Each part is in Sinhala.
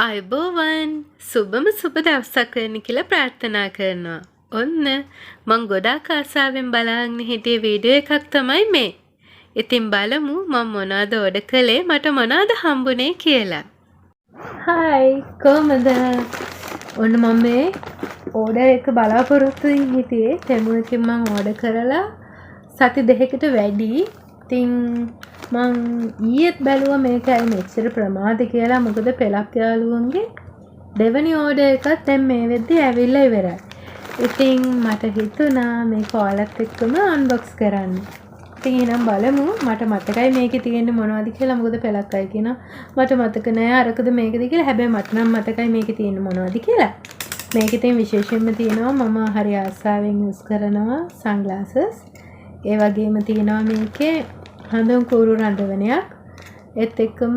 අයිබෝවන් සුබම සුබ දවසක් වෙන්න කියලා ප්‍රාර්ථනා කරනවා. ඔන්න මං ගොඩාක් ආසාවෙන් බලාගෙන හිටිය වීඩියෝ එකක් තමයි මේ. ඉතින් බලමු මම මොනවද ඕඩර් කළේ මට මොනවද හම්බුනේ කියලා. හායි කොහමද? ඔන්න මම මේ ඕඩර් එක බලාපොරොත්තු වෙමින් හිටියේ. තෙමු එකෙන් මං ඕඩර් කරලා සති දෙකකට වැඩි. ඉතින් මං ඊයේත් බැලුවා මේක ඇයි මෙච්චර ප්‍රමාද කියලා. මොකද පෙලක් යාළුවන්ගේ දෙවනි ඕඩර් එකත් දැන් මේ වෙද්දි ඇවිල්ලා ඉවරයි. ඉතින් මට හිතුණා මේක ඔයාලත් එක්කම අන්බොක්ස් කරන්න. ඉතින් එහෙනම් බලමු මට මතකයි මේකේ තියෙන්නේ මොනවද කියලා. මොකද පෙලක් අය කියනවා මට මතක නෑ අරකද මේකද කියලා. හැබැයි මට නම් මතකයි මේකේ තියෙන්නේ මොනවද කියලා. මේකේ තියෙන විශේෂයෙන්ම තියෙනවා මම හරි ආසාවෙන් යූස් කරනවා සන්ග්ලාසස්. ඒ වගේම තියෙනවා මේකේ හඳුන් කූරු රඳවනයක්. ඒත් එක්කම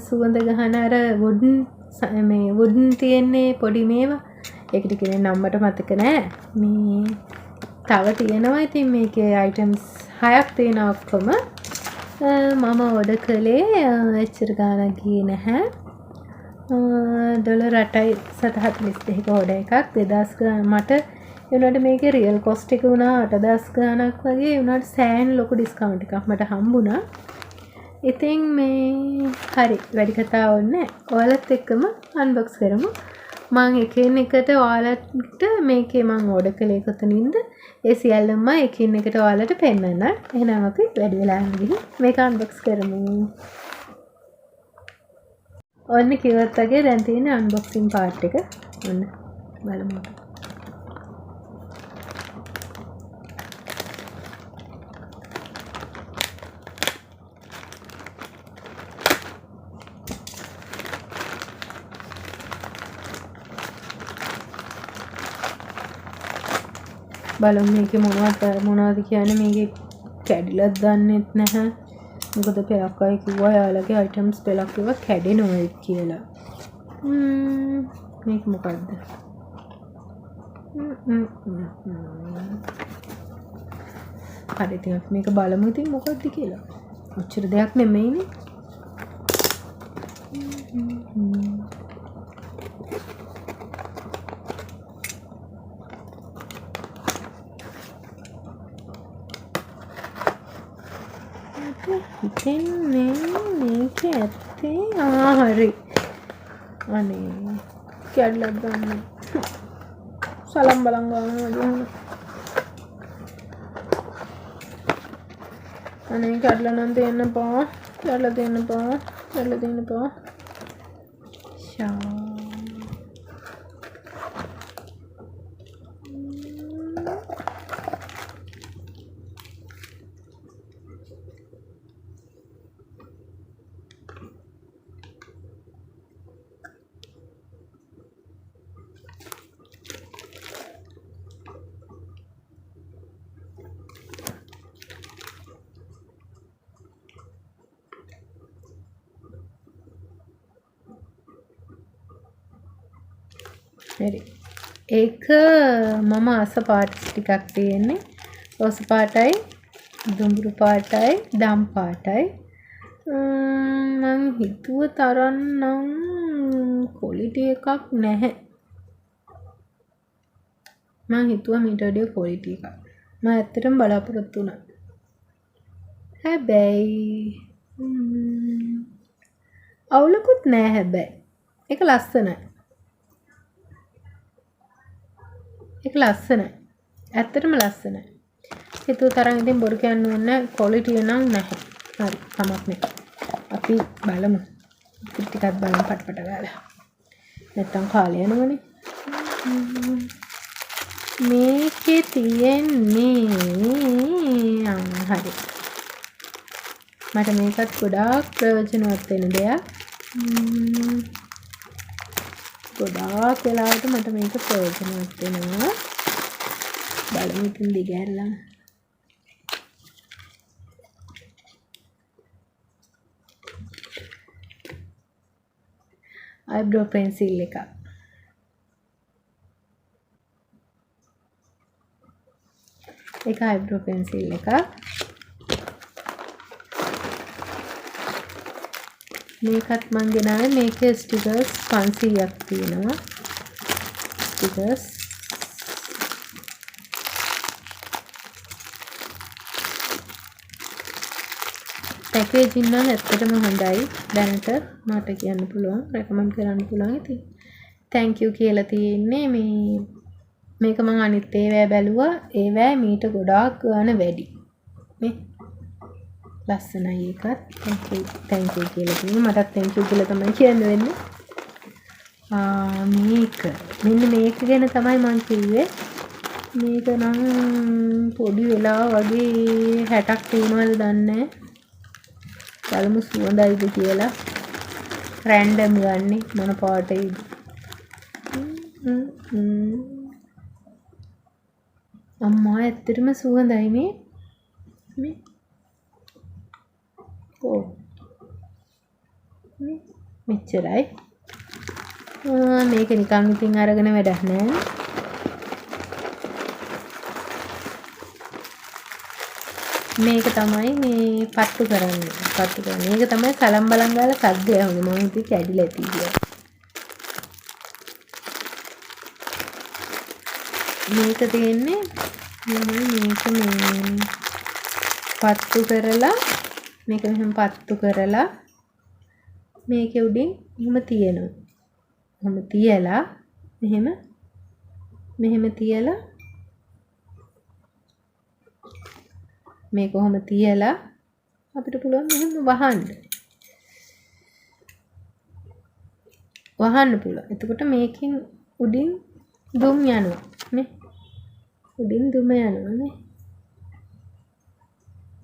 සුවඳ ගහන අර වුඩන් තියෙන්නේ පොඩි මේවා. ඒකට කියන්නේ නම් මට මතක නෑ. මේ තව තියෙනවා. ඉතින් මේකේ අයිටම්ස් 6ක් තියෙනවා ඔක්කොම. මම ඕඩර් කළේ එච්චර ගාණක් ගියේ නැහැ. ඩොලර් 8.42ක ඕඩර් එකක් 2000 ගාණ මට ඒනට මේකේ රියල් කොස්ට් එක වුණා 8000 ගාණක් වගේ. උනාට සෑහෙන ලොකු ඩිස්කවුන්ට් එකක් මට හම්බුණා. ඉතින් මේ හරි වැඩි කතාවක් නැහැ. ඔයාලත් එක්කම අන්බොක්ස් කරමු. මම එකින් එකට ඔයාලට මේකේ මම ඕඩර් කළේ කොතනින්ද ඒ සියල්ලම එකින් එකට ඔයාලට පෙන්නන්න. එහෙනම් අපි වැඩි වෙලා ගිහින් මේක අන්බොක්ස් කරමු. ඔන්න කිව්වත් වගේ දැන් තියෙන අන්බොක්සින් පාර්ට් එක. ඔන්න බලමු. බලමු මේකේ මොනවද කියන්නේ. මේකේ කැඩිලත් දන්නෙත් නැහැ. මොකද පෙලක් අය කිව්වා යාළගේ අයිටම්ස් පෙලක් ඒවා කැඩෙනවා කියලා. මේක මොකද්ද? හරි ඉතින් අපි මේක බලමු ඉතින් මොකද්ද කියලා. ඔච්චර දෙයක් නෙමෙයිනේ. හිතෙන්නේ මේක ඇත්තේ හරි. අනේ කැඩලක් ගන්න. සලම් බලන් ගන්න. අනේ කැඩලා නම් දෙන්න පා. කැඩලා දෙන්න පා. කැඩලා දෙන්න පා. ෂා හරි. ඒක මම අස පාට් ටිකක් තියෙන්නේ. රෝස පාටයි, දුඹුරු පාටයි, දම් පාටයි. මං හිතුව තරම් නම් ක්වොලිටි එකක් නැහැ. මං හිතුවා මීට වඩා ක්වොලිටි එකක්. මම ඇත්තටම බලාපොරොත්තු වුණා. හැබැයි අවුලකුත් නෑ හැබැයි. ඒක ලස්සනයි. ඒක ලස්සනයි. ඇත්තටම ලස්සනයි. හිතුව තරම් ඉතින් බොරු කියන්න ඕනේ ක්වොලිටි නම් නැහැ. හරි කමක් නැහැ. අපි බලමු. ටිකක් බලමු පටපට ගාලා. නැත්තම් කාලය යනවනේ. මේකේ තියෙන්නේ හරි. මට මේකත් ගොඩාක් ප්‍රයෝජනවත් වෙන දෙයක්. ගොඩාක් වෙලාවට මට මේක ප්‍රයෝජනවත් වෙනවා. බලමු ඉතින් දිගහැරලා. eyebrow pencil එක. ඒක eyebrow pencil එක. මේකත් මං ගෙනාවේ මේකේ ස්ටිකර්ස් 500ක් තියෙනවා. ස්ටිකර්ස් පැකේජින් නම් ඇත්තටම හොඳයි. දැනට මට කියන්න පුළුවන්, රෙකමන්ඩ් කරන්න පුළුවන්. ඉතින් thank you කියලා තියෙන්නේ. මේක මං අනිත් ඒවැ බැලුවා. ඒවැ මීට ගොඩාක් ගාන වැඩි. මේ ලස්සනයි ඒකත්. thank you කියලා තියෙන්නේ. මටත් thank you කියලා තමයි කියන්න වෙන්නේ. මේක මෙන්න මේක ගැන තමයි මං කිව්වේ. මේක නම් පොඩි වෙලා වගේ 60ක් තියෙනවද දන්නේ නැහැ. බලමු සුවඳයිද කියලා. රැන්ඩම් ගන්නේ මොන පාටයිද. අම්මා ඇත්තටම සුවඳයි මේ. මෙච්චරයි. මේක නිකන් ඉතින් අරගෙන වැඩක් නැහැ. මේක තමයි මේ පත්තු කරන්නේ. මේක තමයි සලම් බලන් ගාලා සද්ද ඇහුනේ. මම හිතුවේ කැඩිලා ඇති කියලා. මේක තියෙන්නේ මේක මේ පත්තු කරලා මේක මෙහෙම පත්තු කරලා මේකේ උඩින් එහෙම තියෙනවා. එහෙම තියලා මෙහෙම තියලා මේ කොහොම තියලා අපිට පුළුවන් මෙහෙම වහන්න පුළුවන්. එතකොට මේකෙන් උඩින් දුම් යනවා. මේ උඩින් දුම යනවා නේ.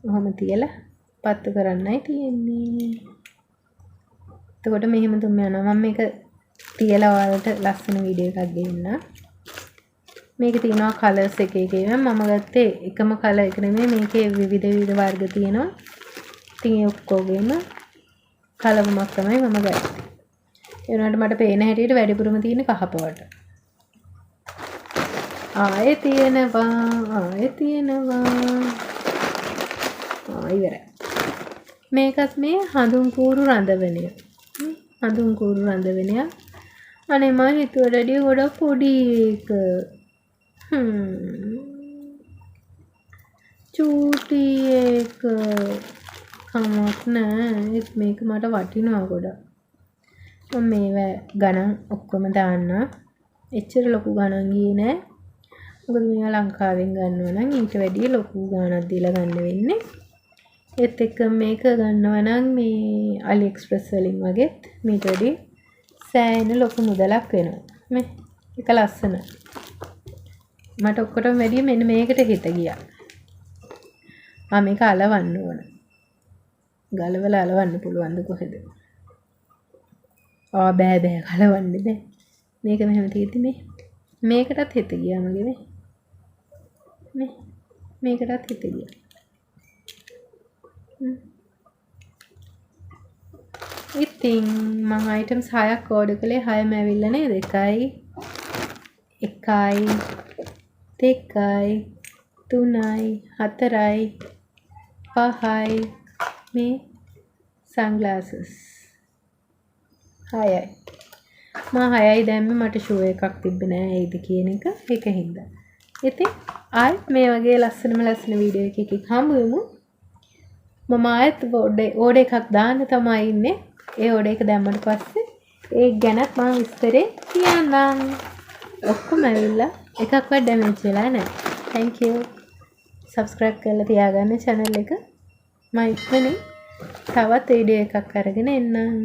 කොහොම තියලා පත්තු කරන්නයි තියෙන්නේ. එතකොට මෙහෙම දුම් යනවා. මම මේක තියලා ඔයාලට ලස්සන වීඩියෝ එකක් දෙන්න. මේක තියෙනවා කලර්ස් එක එක ඒවා. මම ගත්තේ එකම කලර් එක නෙමෙයි. මේකේ විවිධ වර්ග තියෙනවා. ඉතින් ඒ ඔක්කොගෙම කලවමක් තමයි මම ගත්තේ. ඒ වුණාට මට පේන හැටියට වැඩිපුරම තියෙන කහ පාට. ආයේ තියෙනවා. ඉවරයි. මේකත් මේ හඳුන් කූරු රඳවණය. අනේ මම හිතුවට වැඩිය ගොඩක් පොඩි එක. චූටි එක කමක් නෑ. මේක මට වටිනවා ගොඩක්. මම මේවා ගණන් ඔක්කොම දාන්න. එච්චර ලොකු ගණන් ගියේ නෑ. මොකද මේවා ලංකාවෙන් ගන්නවා නම් ඊට වැඩිය ලොකු ගාණක් දීලා ගන්න වෙන්නේ. ඒත් එක්ක මේක ගන්නවා නම් මේ AliExpress වලින් වගේත් මීට වැඩිය සෑහෙන ලොකු මුදලක් වෙනවා. මේ එක ලස්සන. මට ඔක්කොටම වැඩිය මෙන්න මේකට හිත ගියා. මේක අලවන්න ඕන. ගලවලා අලවන්න පුළුවන්ද කොහෙද? බෑ ගලවන්න බෑ. මේක මෙහෙම තියෙද්දි මේකටත් හිත ගියා මගේ මේකටත් හිත ගියා. ඉතින් මම අයිටම්ස් 6ක් ඕඩර් කළේ. 6ම ඇවිල්ලා නේද? 1යි 2යි 3යි 4යි 5යි මේ sunglasses 6යි. මම 6යි දැම්මේ. මට ෂෝ එකක් තිබ්බේ නෑ ඒද කියන එක. ඒකින්ද. ඉතින් ආයෙත් මේ වගේ ලස්සන වීඩියෝ එකකින් හම්බ වෙමු. මම ආයෙත් ඕඩර් එකක් දාන්න තමයි ඉන්නේ. ඒ ඕඩර් එක දැම්මට පස්සේ ඒක ගැනත් මම විස්තරේ කියන්නම්. ඔක්කොම ඇවිල්ලා එකක්වත් ඩැමේජ් වෙලා නැහැ. thank you. subscribe කරලා තියාගන්න channel එක. මම ඉක්මනින් තවත් වීඩියෝ එකක් අරගෙන එන්නම්.